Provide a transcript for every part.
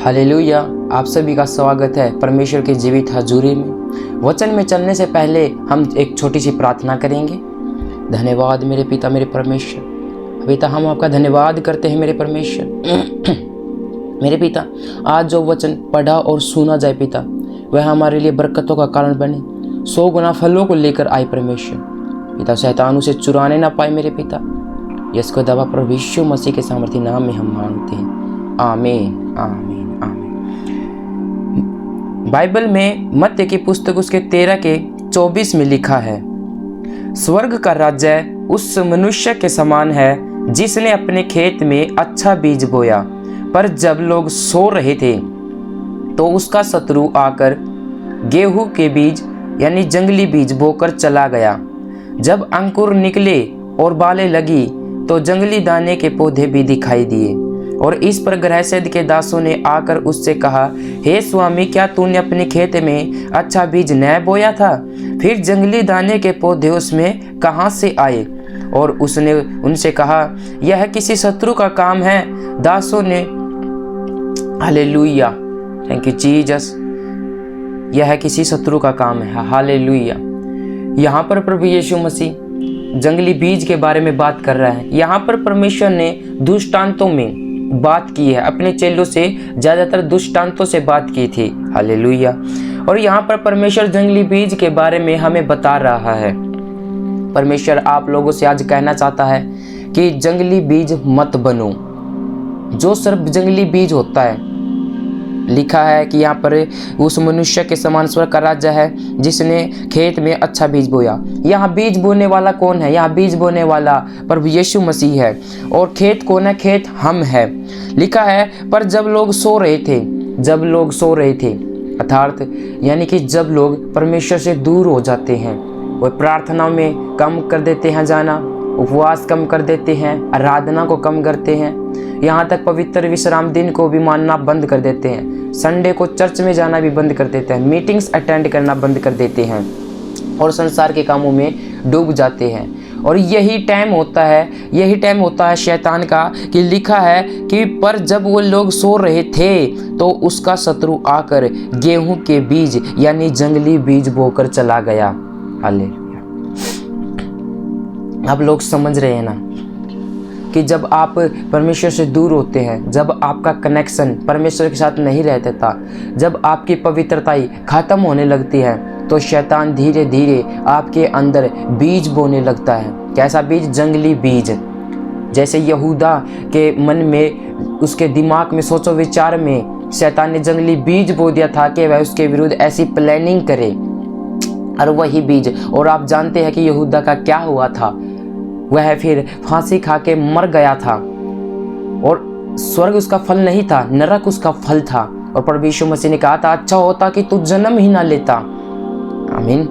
Hallelujah. आप सभी का स्वागत है परमेश्वर के जीवित हजूरी में। वचन में चलने से पहले हम एक छोटी सी प्रार्थना करेंगे। धन्यवाद मेरे पिता, मेरे परमेश्वर। पिता, हम आपका धन्यवाद करते हैं मेरे परमेश्वर। मेरे पिता, आज जो वचन पढ़ा और सुना जाए पिता, वह हमारे लिए बरकतों का कारण बने, 100 गुना फलों को लेकर आए परमेश्वर। पिता, शैतान उसे चुराने ना पाए मेरे पिता। यसको दवा प्रभु यीशु मसीह के सामर्थ्य नाम में हम मांगते हैं, आमीन आमीन आमीन। बाइबल में मत्ती की पुस्तक उसके 13:24 में लिखा है, स्वर्ग का राज्य उस मनुष्य के समान है जिसने अपने खेत में अच्छा बीज बोया, पर जब लोग सो रहे थे तो उसका शत्रु आकर गेहूं के बीज यानी जंगली बीज बोकर चला गया। जब अंकुर निकले और बालें लगी तो जंगली दाने के पौधे भी दिखाई दिए, और इस पर गृहस्थ के दासों ने आकर उससे कहा, हे स्वामी, क्या तूने अपने खेत में अच्छा बीज न बोया था? फिर जंगली दाने के पौधे उसमें कहाँ से आए? और उसने उनसे कहा, यह किसी शत्रु का काम है। दासों ने, हालेलुया, थैंक यू जीसस, यह किसी शत्रु का काम है। हालेलुया। यहाँ पर प्रभु यीशु मसीह जंगली बीज के बारे में बात कर रहा है। यहाँ पर परमेश्वर ने दृष्टांतों में बात की है, अपने चेलों से ज़्यादातर दृष्टांतों से बात की थी। हालेलुया। और यहाँ पर परमेश्वर जंगली बीज के बारे में हमें बता रहा है। परमेश्वर आप लोगों से आज कहना चाहता है कि जंगली बीज मत बनो। जो सिर्फ जंगली बीज होता है, लिखा है कि यहाँ पर उस मनुष्य के समान स्वर्ग का राज्य है जिसने खेत में अच्छा बीज बोया। यहाँ बीज बोने वाला कौन है? यहाँ बीज बोने वाला प्रभु यीशु मसीह है। और खेत कौन है? खेत हम है। लिखा है, पर जब लोग सो रहे थे, जब लोग सो रहे थे अर्थात यानी कि जब लोग परमेश्वर से दूर हो जाते हैं, वो प्रार्थना में कम कर देते हैं जाना, उपवास कम कर देते हैं, आराधना को कम करते हैं, यहाँ तक पवित्र विश्राम दिन को भी मानना बंद कर देते हैं, संडे को चर्च में जाना भी बंद कर देते हैं, मीटिंग्स अटेंड करना बंद कर देते हैं और संसार के कामों में डूब जाते हैं। और यही टाइम होता है शैतान का, कि लिखा है कि पर जब वो लोग सो रहे थे तो उसका शत्रु आकर गेहूं के बीज यानी जंगली बीज बोकर चला गया। हालेलुया। आप लोग समझ रहे हैं ना कि जब आप परमेश्वर से दूर होते हैं, जब आपका कनेक्शन परमेश्वर के साथ नहीं रहता था, जब आपकी पवित्रता खत्म होने लगती है, तो शैतान धीरे धीरे आपके अंदर बीज बोने लगता है। कैसा बीज? जंगली बीज। जैसे यहूदा के मन में, उसके दिमाग में, सोचो विचार में शैतान ने जंगली बीज बो दिया था कि वह उसके विरुद्ध ऐसी प्लानिंग करे, और वही बीज। और आप जानते हैं कि यहूदा का क्या हुआ था? वह फिर फांसी खा के मर गया था, और स्वर्ग उसका फल नहीं था, नरक उसका फल था। और प्रभु यीशु मसीह ने कहा था, अच्छा होता कि तू जन्म ही ना लेता। आमीन।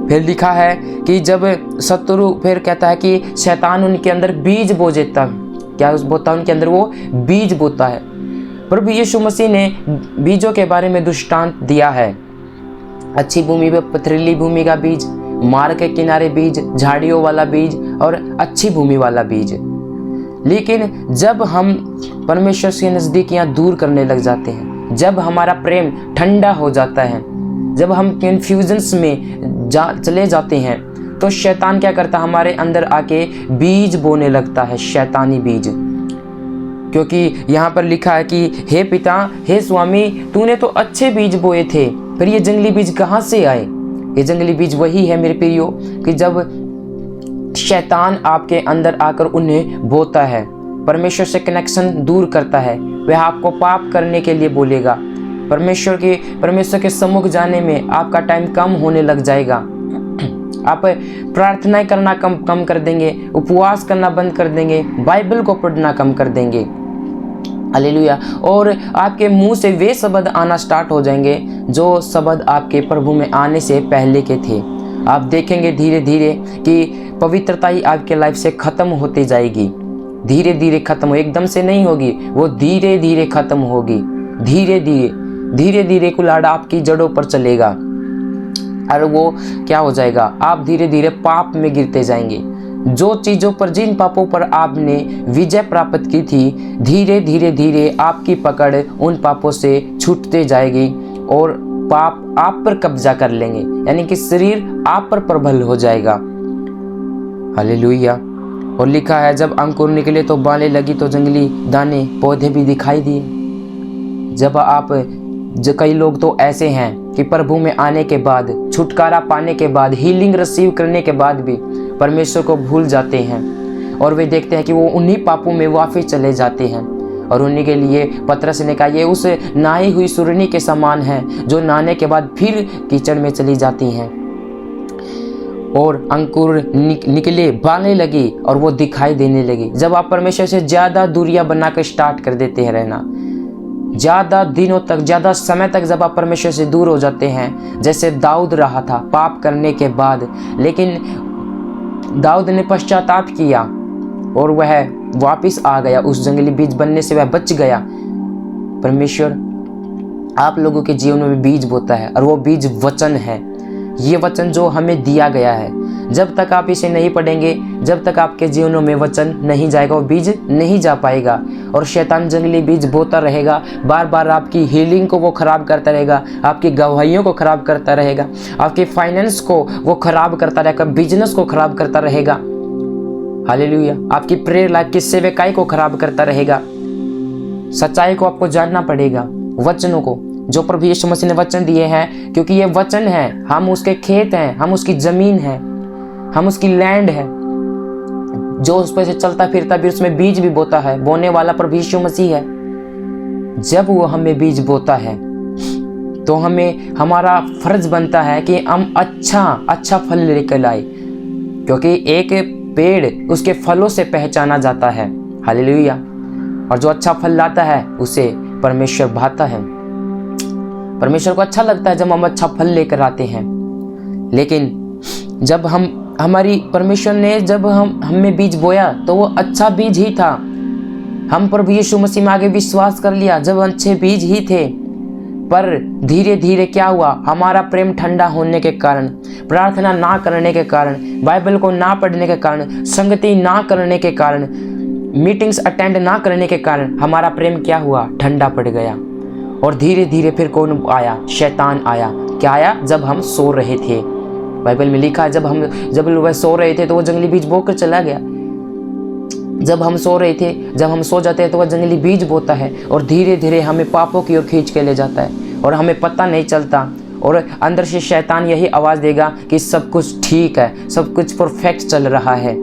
फिर लिखा है कि जब शत्रु, फिर कहता है कि शैतान उनके अंदर बीज बो देता। क्या बोता? उनके अंदर वो बीज बोता है। प्रभु यीशु मसीह ने बीजों के बारे में दृष्टांत दिया है। अच्छी भूमि पे पथरीली भूमि का बीज, मार्ग के किनारे बीज, झाड़ियों वाला बीज और अच्छी भूमि वाला बीज। लेकिन जब हम परमेश्वर से नज़दीकियाँ दूर करने लग जाते हैं, जब हमारा प्रेम ठंडा हो जाता है, जब हम कन्फ्यूजन्स में चले जाते हैं, तो शैतान क्या करता है? हमारे अंदर आके बीज बोने लगता है, शैतानी बीज। क्योंकि यहाँ पर लिखा है कि हे पिता, हे स्वामी, तूने तो अच्छे बीज बोए थे, फिर ये जंगली बीज कहाँ से आए? ये जंगली बीज वही है मेरे प्रियो, कि जब शैतान आपके अंदर आकर उन्हें बोता है, परमेश्वर से कनेक्शन दूर करता है, वह आपको पाप करने के लिए बोलेगा। परमेश्वर के सम्मुख जाने में आपका टाइम कम होने लग जाएगा। आप प्रार्थनाएं करना कम कर देंगे, उपवास करना बंद कर देंगे, बाइबल को पढ़ना कम कर देंगे। हालेलुया। और आपके मुंह से वे शब्द आना स्टार्ट हो जाएंगे जो शब्द आपके प्रभु में आने से पहले के थे। आप देखेंगे धीरे धीरे कि पवित्रता ही आपके लाइफ से खत्म होती जाएगी। धीरे धीरे खत्म, एकदम से नहीं होगी, वो धीरे धीरे खत्म होगी। धीरे धीरे कुल्हाड़ा आपकी जड़ों पर चलेगा और वो क्या हो जाएगा? आप धीरे धीरे पाप में गिरते जाएंगे। जो चीज़ों पर, जिन पापों पर आपने विजय प्राप्त की थी, धीरे धीरे धीरे आपकी पकड़ उन पापों से छूटते जाएगी और पाप आप पर कब्जा कर लेंगे, यानी कि शरीर आप पर प्रबल हो जाएगा। हालेलुया। और लिखा है जब अंकुर निकले तो बालें लगी तो जंगली दाने पौधे भी दिखाई दिए। जब आप, कई लोग तो ऐसे हैं कि प्रभु में आने के बाद, छुटकारा पाने के बाद, हीलिंग रिसीव करने के बाद भी परमेश्वर को भूल जाते हैं और वे देखते हैं कि वो उन्हीं पापों में वापस चले जाते हैं। और उन्हीं के लिए पतरस ने कहा, ये उस नहाई हुई सुरनी के समान है जो नहाने के बाद फिर कीचड़ में चली जाती हैं। और अंकुर निकले, बालें लगी और वो दिखाई देने लगी। जब आप परमेश्वर से ज़्यादा दूरियां बनाकर स्टार्ट कर देते हैं रहना, ज़्यादा दिनों तक, ज़्यादा समय तक जब आप परमेश्वर से दूर हो जाते हैं, जैसे दाऊद रहा था पाप करने के बाद, लेकिन दाऊद ने पश्चाताप किया और वह वापस आ गया, उस जंगली बीज बनने से वह बच गया। परमेश्वर आप लोगों के जीवन में बीज बोता है और वो बीज वचन है। ये वचन जो हमें दिया गया है, जब तक आप इसे नहीं पढ़ेंगे, जब तक आपके जीवनों में वचन नहीं जाएगा, वो बीज नहीं जा पाएगा और शैतान जंगली बीज बोता रहेगा। बार बार आपकी हीलिंग को वो खराब करता रहेगा, आपकी गवाहियों को खराब करता रहेगा, आपके फाइनेंस को वो खराब करता रहेगा, बिजनेस को खराब करता रहेगा। हालेलुया। आपकी प्रेयर लाइफ की सेवकाई को खराब करता रहेगा। सच्चाई को आपको जानना पड़ेगा, वचनों को जो प्रभु यीशु मसीह ने वचन दिए हैं, क्योंकि ये वचन है, हम उसके खेत हैं, हम उसकी जमीन है, हम उसकी लैंड है। जो उस पर से चलता फिरता भी उसमें बीज भी बोता है, बोने वाला प्रभु यीशु मसीह है। जब वो हमें बीज बोता है तो हमें, हमारा फर्ज बनता है कि हम अच्छा फल लेकर आए, क्योंकि एक पेड़ उसके फलों से पहचाना जाता है। हालेलुया। और जो अच्छा फल लाता है उसे परमेश्वर भाता है। परमेश्वर को अच्छा लगता है जब हम अच्छा फल लेकर आते हैं। लेकिन जब परमेश्वर ने जब हमें बीज बोया तो वो अच्छा बीज ही था। हम प्रभु यीशु मसीह में आगे विश्वास कर लिया जब अच्छे बीज ही थे, पर धीरे धीरे क्या हुआ, हमारा प्रेम ठंडा होने के कारण, प्रार्थना ना करने के कारण, बाइबल को ना पढ़ने के कारण, संगति ना करने के कारण, मीटिंग्स अटेंड ना करने के कारण हमारा प्रेम क्या हुआ, ठंडा पड़ गया। और धीरे धीरे फिर कौन आया, शैतान आया। क्या आया? जब हम सो रहे थे। बाइबल में लिखा है जब वह सो रहे थे तो वो जंगली बीज बोकर चला गया। जब हम सो रहे थे, जब हम सो जाते हैं तो वह जंगली बीज बोता है और धीरे धीरे हमें पापों की ओर खींच के ले जाता है और हमें पता नहीं चलता। और अंदर से शैतान यही आवाज़ देगा कि सब कुछ ठीक है, सब कुछ परफेक्ट चल रहा है।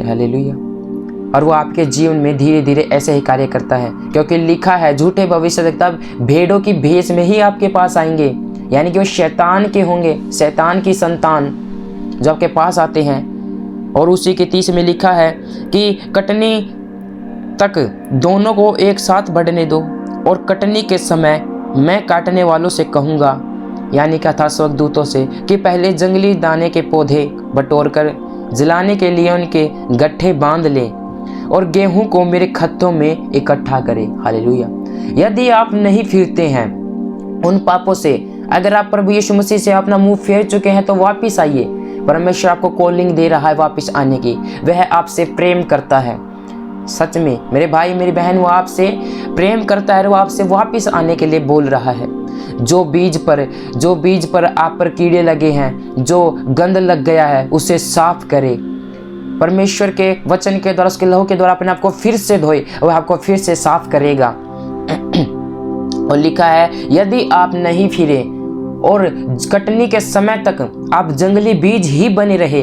हालेलुया। और वो आपके जीवन में धीरे धीरे ऐसे ही कार्य करता है, क्योंकि लिखा है झूठे भविष्यद्वक्ता भेड़ों की भेष में ही आपके पास आएंगे, यानी कि वो शैतान के होंगे, शैतान की संतान जो आपके पास आते हैं। और उसी के 30 में लिखा है कि कटनी तक दोनों को एक साथ बढ़ने दो और कटनी के समय मैं काटने वालों से कहूँगा, यानी क्या था, स्वर्गदूतों से, कि पहले जंगली दाने के पौधे बटोर कर जलाने के लिए उनके गट्ठे बांध लें और गेहूं को मेरे खत्तों में इकट्ठा करें। हालेलुया। यदि आप नहीं फिरते हैं उन पापों से, अगर आप प्रभु यीशु मसीह से अपना मुंह फेर चुके हैं तो वापस आइए। परमेश्वर आपको कॉलिंग दे रहा है वापस आने की। वह आपसे प्रेम करता है। सच में मेरे भाई मेरी बहन, वो आपसे प्रेम करता है, वो आपसे वापस आने के लिए बोल रहा है। जो बीज पर आप पर कीड़े लगे हैं, जो गंद लग गया है, उसे साफ करे। परमेश्वर के वचन के द्वारा, उसके लहू के द्वारा अपने आप को फिर से धोए, वह आपको फिर से साफ करेगा। और लिखा है यदि आप नहीं फिरे और कटनी के समय तक आप जंगली बीज ही बने रहे,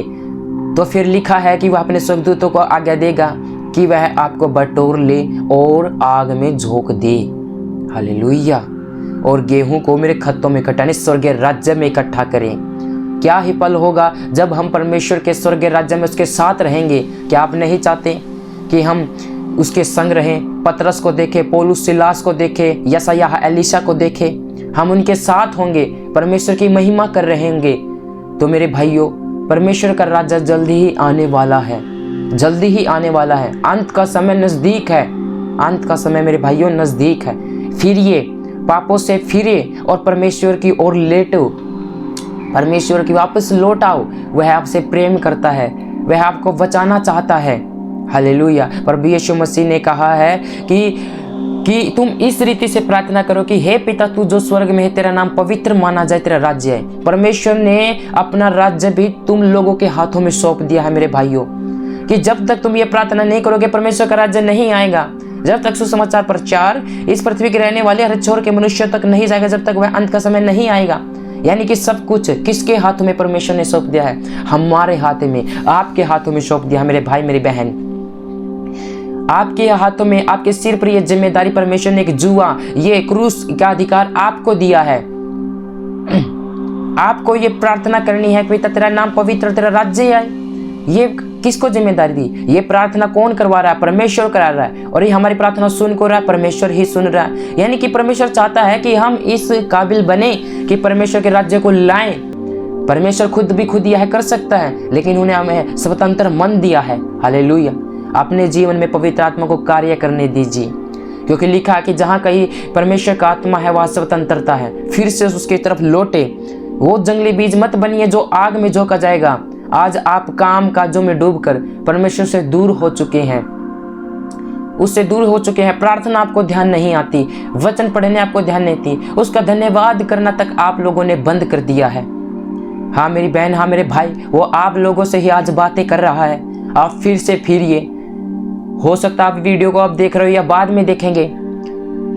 तो फिर लिखा है कि वह अपने स्वर्गदूतों को आज्ञा देगा कि वह आपको बटोर ले और आग में झोंक दे। हालेलुया। और गेहूं को मेरे खत्तों में इकट्ठा, स्वर्गीय राज्य में इकट्ठा करें। क्या ही पल होगा जब हम परमेश्वर के स्वर्गीय राज्य में उसके साथ रहेंगे। क्या आप नहीं चाहते कि हम उसके संग रहें? पतरस को देखें, पौलुस सिलास को देखें, यशायाह एलीशा को देखें, हम उनके साथ होंगे, परमेश्वर की महिमा कर रहे होंगे। तो मेरे भाइयों, परमेश्वर का राज्य जल्दी ही आने वाला है, जल्दी ही आने वाला है। अंत का समय नजदीक है, अंत का समय मेरे भाइयों नजदीक है। फिरिए, पापों से फिरे और परमेश्वर की ओर लेटो। परमेश्वर की वापस लौट आओ। वह आपसे प्रेम करता है, वह आपको बचाना चाहता है। हालेलुया। प्रभु यीशु मसीह ने कहा है कि तुम इस रीति से प्रार्थना करो कि हे पिता, तू जो स्वर्ग में है, तेरा नाम पवित्र माना जाए, तेरा राज्य है। परमेश्वर ने अपना राज्य भी तुम लोगों के हाथों में सौंप दिया है मेरे भाइयों, कि जब तक तुम ये प्रार्थना नहीं करोगे परमेश्वर का राज्य नहीं आएगा। जब तक सुसमाचार प्रचार इस पृथ्वी के रहने वाले हर छोर के मनुष्यों तक नहीं जाएगा, जब तक वह अंत का समय नहीं आएगा। यानी कि सब कुछ किसके हाथों में परमेश्वर ने सौंप दिया है? हमारे हाथ में, आपके हाथों में सौंप दिया मेरे भाई मेरी बहन। आपके हाथों में, आपके सिर पर यह जिम्मेदारी परमेश्वर ने एक जुआ, ये क्रूस का अधिकार आपको दिया है। आपको ये प्रार्थना करनी है कि पिता तेरा नाम पवित्र, तेरा राज्य आए। ये किसको जिम्मेदारी दी? ये प्रार्थना कौन करवा रहा है? परमेश्वर करा रहा है। और ये हमारी प्रार्थना सुन को रहा है, परमेश्वर ही सुन रहा है। यानी कि परमेश्वर चाहता है कि हम इस काबिल बने कि परमेश्वर के राज्य को लाएं। परमेश्वर खुद यह कर सकता है, लेकिन उन्हें हमें स्वतंत्र मन दिया है। हालेलुया। अपने जीवन में पवित्र आत्मा को कार्य करने दीजिए, क्योंकि लिखा है कि जहाँ कहीं परमेश्वर का आत्मा है वहाँ स्वतंत्रता है। फिर से उसकी तरफ लौटे। वो जंगली बीज मत बनिए जो आग में झोंका जाएगा। आज आप काम काजों में डूबकर परमेश्वर से दूर हो चुके हैं, उससे दूर हो चुके हैं। प्रार्थना आपको ध्यान नहीं आती, वचन पढ़ने आपको ध्यान नहीं आती, उसका धन्यवाद करना तक आप लोगों ने बंद कर दिया है। हाँ मेरी बहन, हाँ मेरे भाई, वो आप लोगों से ही आज बातें कर रहा है। आप फिर से फिरिए। हो सकता है आप वीडियो को आप देख रहे हो या बाद में देखेंगे,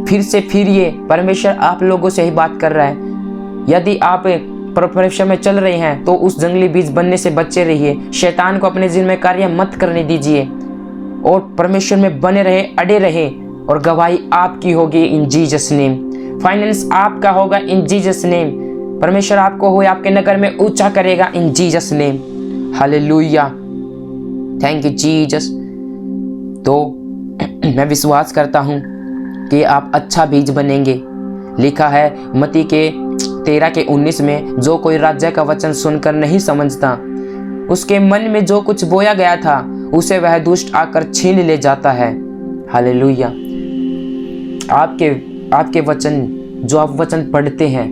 फिर से फिरिए। परमेश्वर आप लोगों से ही बात कर रहा है। यदि आप परमेश्वर में चल रहे हैं तो उस जंगली बीज बनने से बचे रहिए। शैतान को अपने जीवन में कार्य मत करने दीजिए और परमेश्वर में बने रहे, अड़े रहे, और गवाही आपकी होगी इन जीसस नेम। फाइनेंस आपका होगा इन जीसस नेम। परमेश्वर आपको हो, आपके नगर में ऊंचा करेगा इन Jesus name. Hallelujah. Thank you Jesus. तो मैं विश्वास करता हूं कि आप अच्छा बीज बनेंगे। लिखा है मत्ती के 13:19 में, जो कोई राज्य का वचन सुनकर नहीं समझता, उसके मन में जो कुछ बोया गया था उसे वह दुष्ट आकर छीन ले जाता है। हालेलुया। आपके वचन, जो आप वचन पढ़ते हैं,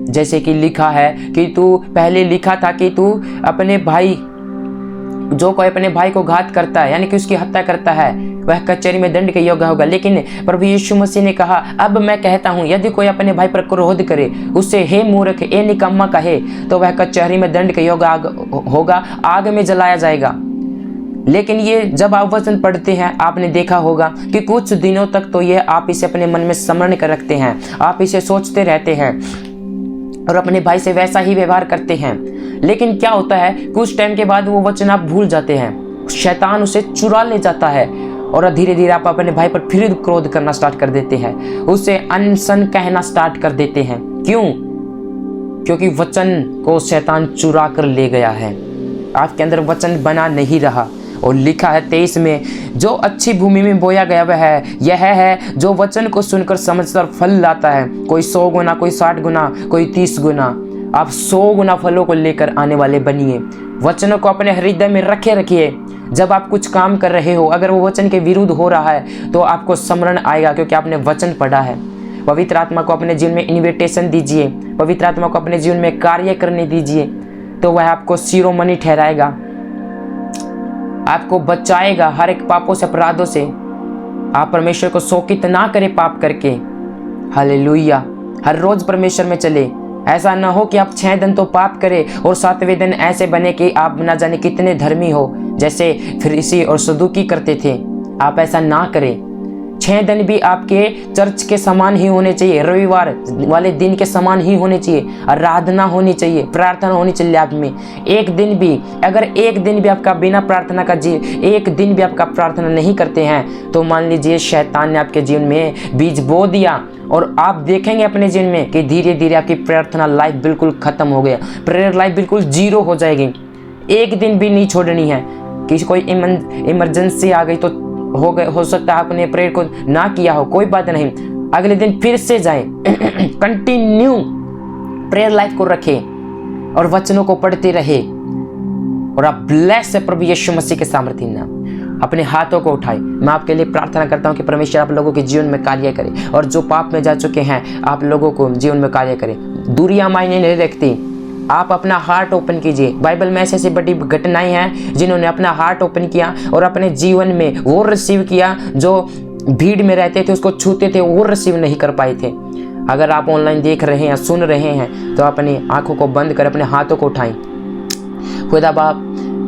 जैसे कि लिखा है कि तू पहले लिखा था कि तू अपने भाई, जो कोई अपने भाई को घात करता है यानी कि उसकी हत्या करता है, वह कचहरी में दंड के योग्य होगा। लेकिन प्रभु यीशु मसीह ने कहा, अब मैं कहता हूं, यदि कोई अपने भाई पर क्रोध करे, उससे हे मूर्ख, ए निकम्मा कहे, तो वह कचहरी में दंड के योग्य होगा, आग में जलाया जाएगा। लेकिन ये जब आप वचन पढ़ते हैं, आपने देखा होगा कि कुछ दिनों तक तो ये आप इसे अपने मन में स्मरण कर रखते हैं, आप इसे सोचते रहते हैं और अपने भाई से वैसा ही व्यवहार करते हैं। लेकिन क्या होता है, कुछ टाइम के बाद वो वचन आप भूल जाते हैं, शैतान उसे चुरा ले जाता है और धीरे धीरे आप अपने भाई पर फिर क्रोध करना स्टार्ट कर देते हैं, उससे अनसन कहना स्टार्ट कर देते हैं। क्यों? क्योंकि वचन को शैतान चुरा कर ले गया है, आपके अंदर वचन बना नहीं रहा। और लिखा है 23 में, जो अच्छी भूमि में बोया गया वह है, यह है जो वचन को सुनकर समझकर फल लाता है, कोई 100 गुना, कोई 60 गुना, कोई 30 गुना। आप 100 गुना फलों को लेकर आने वाले बनिए। वचनों को अपने हृदय में रखिए। जब आप कुछ काम कर रहे हो, अगर वो वचन के विरुद्ध हो रहा है तो आपको स्मरण आएगा, क्योंकि आपने वचन पढ़ा है। पवित्र आत्मा को अपने जीवन में इन्विटेशन दीजिए, पवित्र आत्मा को अपने जीवन में कार्य करने दीजिए, तो वह आपको शिरोमणि ठहराएगा, आपको बचाएगा हर एक पापों से, अपराधों से। आप परमेश्वर को शोकित ना करें पाप करके। हालेलुया। हर रोज परमेश्वर में चले। ऐसा ना हो कि आप 6 दिन तो पाप करें और 7वें दिन ऐसे बने कि आप ना जाने कितने धर्मी हो, जैसे फरीसी और सदूकी करते थे। आप ऐसा ना करें। 6 दिन भी आपके चर्च के समान ही होने चाहिए, रविवार वाले दिन के समान ही होने चाहिए, आराधना होनी चाहिए, प्रार्थना होनी चाहिए आप में। एक दिन भी, अगर एक दिन भी आपका बिना प्रार्थना का एक दिन भी आपका प्रार्थना नहीं करते हैं, तो मान लीजिए शैतान ने आपके जीवन में बीज बो दिया और आप देखेंगे अपने जीवन में कि धीरे धीरे आपकी प्रार्थना लाइफ बिल्कुल खत्म हो गया, प्रेयर लाइफ बिल्कुल जीरो हो जाएगी। एक दिन भी नहीं छोड़नी है। किसी कोई इमरजेंसी आ गई तो हो सकता है आपने प्रेयर को ना किया हो, कोई बात नहीं, अगले दिन फिर से जाएं। कंटिन्यू प्रेयर लाइफ को रखें और वचनों को पढ़ते रहे और आप ब्लेस है प्रभु यीशु मसीह के सामर्थ्य नाम। अपने हाथों को उठाए। मैं आपके लिए प्रार्थना करता हूं कि परमेश्वर आप लोगों के जीवन में कार्य करे और जो पाप में जा चुके हैं आप लोगों को जीवन में कार्य करे। दूरियां मायने नहीं रखती। आप अपना हार्ट ओपन कीजिए। बाइबल में ऐसी बड़ी घटनाएं हैं जिन्होंने अपना हार्ट ओपन किया और अपने जीवन में वो रिसीव किया जो भीड़ में रहते थे, उसको छूते थे, वो रिसीव नहीं कर पाए थे। अगर आप ऑनलाइन देख रहे हैं, सुन रहे हैं, तो अपनी आंखों को बंद कर अपने हाथों को उठाएं। खुदा बाप,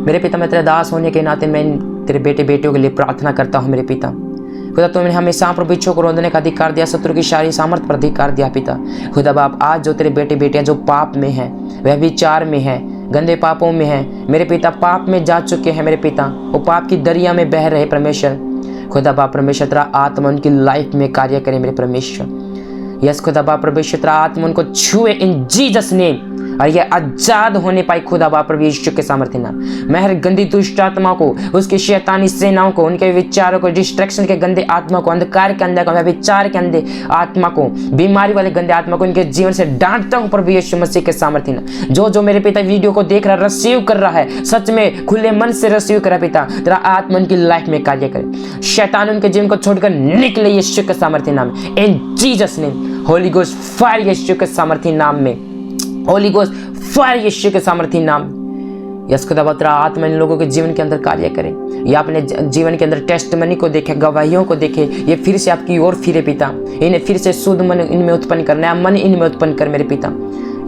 मेरे पिता, मैं तेरे दास होने के नाते मैं तेरे बेटे बेटियों के लिए प्रार्थना करता हूँ। मेरे पिता खुदा, तुमने हमें सांप और बिच्छू को रोंदने का अधिकार दिया, शत्रु की सारी सामर्थ पर अधिकार दिया। पिता खुदा बाप, आज जो तेरे बेटे बेटियां जो पाप में हैं, वह विचार में है, गंदे पापों में है, मेरे पिता पाप में जा चुके हैं। मेरे पिता वो पाप की दरिया में बह रहे। परमेश्वर खुदा बाप, परमेश्वर तेरा आत्मा उनकी लाइफ में कार्य करे। मेरे परमेश्वर यस खुदा बाप, परमेश्वर तेरा आत्मा उनको छुए इन जीसस नेम, और ये आजाद होने पाए खुदा बाप प्रभु यीशु के सामर्थ्य नाम। मैं हर गंदी दुष्ट आत्मा को, उसकी शैतानी सेनाओं को, उनके विचारों को, डिस्ट्रैक्शन के गंदे आत्मा को, अंधकार के अंदर को, विचार के अंधे आत्मा को, बीमारी वाले गंदे आत्मा को इनके जीवन से डांटता हूं प्रभु यीशु मसीह के सामर्थ्य नाम। जो मेरे पिता वीडियो को देख रहा, रिसीव कर रहा है, सच में खुले मन से रिसीव कर रहा, पिता तेरा आत्मा उनकी लाइफ में कार्य करे। शैतान उनके जीवन को छोड़कर निकले यीशु के सामर्थ्य नाम, in Jesus name. Holy Ghost fire Yeshu के सामर्थ्य नाम में, होली गोस्ट फायर यीशु के सामर्थ्य नाम। यस खुदा बाप, तेरा आत्मा इन लोगों के जीवन के अंदर कार्य करे। ये अपने जीवन के अंदर टेस्टमनी को देखे, गवाहियों को देखे, ये फिर से आपकी ओर फिरे पिता। इन्हें फिर से शुद्ध मन इनमें उत्पन्न कर, नया मन इनमें उत्पन्न कर मेरे पिता।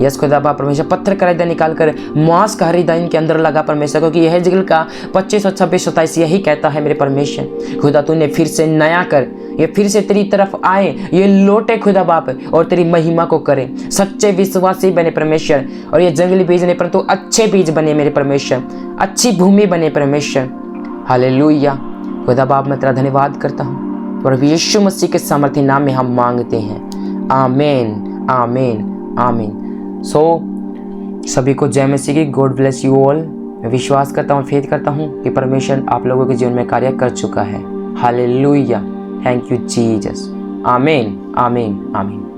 यस खुदा बाप परमेश्वर, पत्थर का हृदय निकाल कर मांस का हृदय इनके अंदर लगा परमेश्वर, क्योंकि यह जिगल का 25 और 26 27 यही कहता है मेरे परमेश्वर। खुदा तूने फिर से नया कर, ये फिर से तेरी तरफ आए, ये लौटे खुदा बाप और तेरी महिमा को करे। सच्चे विश्वासी बने परमेश्वर, और ये जंगली बीज नहीं परंतु अच्छे बीज बने मेरे परमेश्वर, अच्छी भूमि बने परमेश्वर। हालेलुया खुदा बाप, मैं तेरा धन्यवाद करता हूँ और यीशु मसीह के सामर्थ्य नाम में हम मांगते हैं। आमीन आमीन आमीन। सभी को जय मसीह की। God bless you all. मैं विश्वास करता हूँ, फेथ करता हूँ कि परमेश्वर आप लोगों के जीवन में कार्य कर चुका है। Hallelujah, thank you Jesus. आमीन आमीन आमीन।